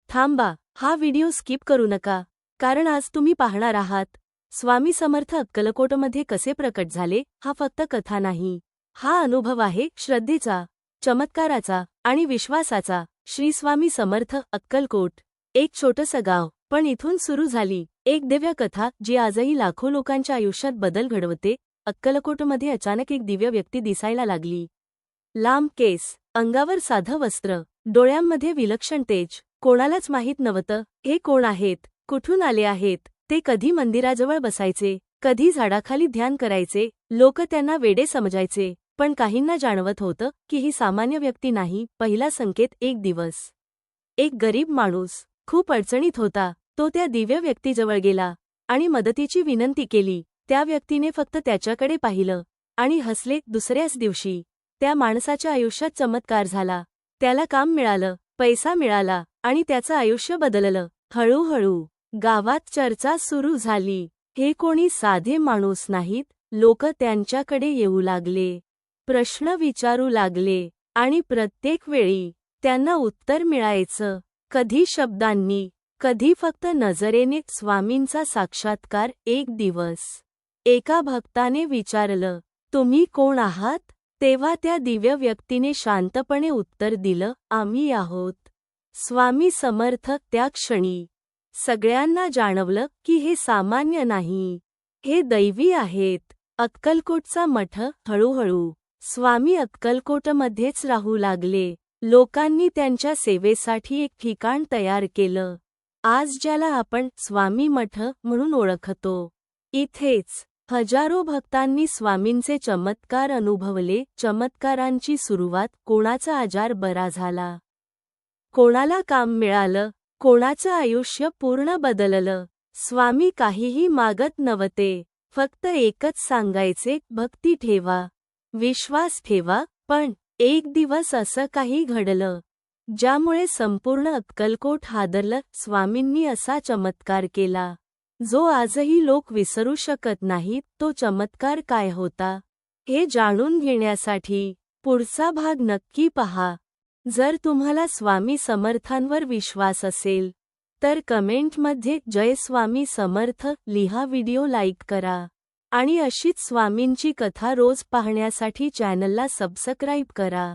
थांबा, हा video skip करू नका, कारण आज तुम्ही पाहणार आहात स्वामी समर्थ अक्कलकोटमध्ये कसे प्रकट झाले. हा फक्त कथा नाही, हा अनुभव आहे श्रद्धेचा, चमत्काराचा आणि विश्वासाचा. श्री स्वामी समर्थ अक्कलकोट, एक छोटंसं गाव, पण इथून सुरू झाली एक दिव्य कथा जी आजही लाखो लोकांच्या आयुष्यात बदल घडवते. अक्कलकोटमध्ये अचानक एक दिव्य व्यक्ती दिसायला लागली. लांब केस, अंगावर साधं वस्त्र, डोळ्यांमध्ये विलक्षण तेज. कोणालाच माहीत नव्हतं हे कोण आहेत, कुठून आले आहेत. ते कधी मंदिराजवळ बसायचे, कधी झाडाखाली ध्यान करायचे. लोक त्यांना वेडे समजायचे, पण काहींना जाणवत होतं की ही सामान्य व्यक्ती नाही. पहिला संकेत. एक दिवस एक गरीब माणूस खूप अडचणीत होता. तो त्या दिव्य व्यक्तीजवळ गेला आणि मदतीची विनंती केली. त्या व्यक्तीने फक्त त्याच्याकडे पाहिलं आणि हसले. दुसऱ्याच दिवशी त्या माणसाच्या आयुष्यात चमत्कार झाला. त्याला काम मिळालं, पैसा मिळाला आणि त्याचं आयुष्य बदललं. हळूहळू गावात चर्चा सुरू झाली. हे कोणी साधे माणूस नाहीत. लोक त्यांच्याकडे येऊ लागले, प्रश्न विचारू लागले आणि प्रत्येक वेळी त्यांना उत्तर मिळायचं, कधी शब्दांनी, कधी फक्त नजरेने. स्वामींचा साक्षात्कार. एक दिवस एका भक्ताने विचारलं, तुम्ही कोण आहात? तेव्हा त्या दिव्य व्यक्तीने शांतपणे उत्तर दिलं, आम्ही आहोत स्वामी समर्थ. त्या क्षणी सगळ्यांना जाणवलं की हे सामान्य नाही, हे दैवी आहेत. अक्कलकोटचा मठ. हळूहळू स्वामी अक्कलकोटमध्येच राहू लागले. लोकांनी त्यांच्या सेवेसाठी एक ठिकाण तयार केलं, आज ज्याला आपण स्वामी मठ म्हणून ओळखतो. इथेच हजारो भक्तांनी स्वामींचे चमत्कार अनुभवले. चमत्कारांची सुरुवात. कोणाचा आजार बरा झाला, कोणाला काम मिळालं, कोणाचं आयुष्य पूर्ण बदललं. स्वामी काहीही मागत नव्हते, फक्त एकच सांगायचे, भक्ती ठेवा, विश्वास ठेवा. पण एक दिवस असं काही घडलं ज्यामुळे संपूर्ण अक्कलकोट हादरलं. स्वामींनी असा चमत्कार केला जो आजही लोक विसरू शकत नाहीत. तो चमत्कार काय होता हे जाणून घेण्यासाठी पुढचा भाग नक्की पहा. जर तुम्हाला स्वामी समर्थांवर विश्वास असेल तर कमेंटमध्ये जय स्वामी समर्थ लिहा. व्हिडिओ लाईक करा आणि अशीच स्वामींची कथा रोज पाहण्यासाठी चॅनलला सबस्क्राईब करा.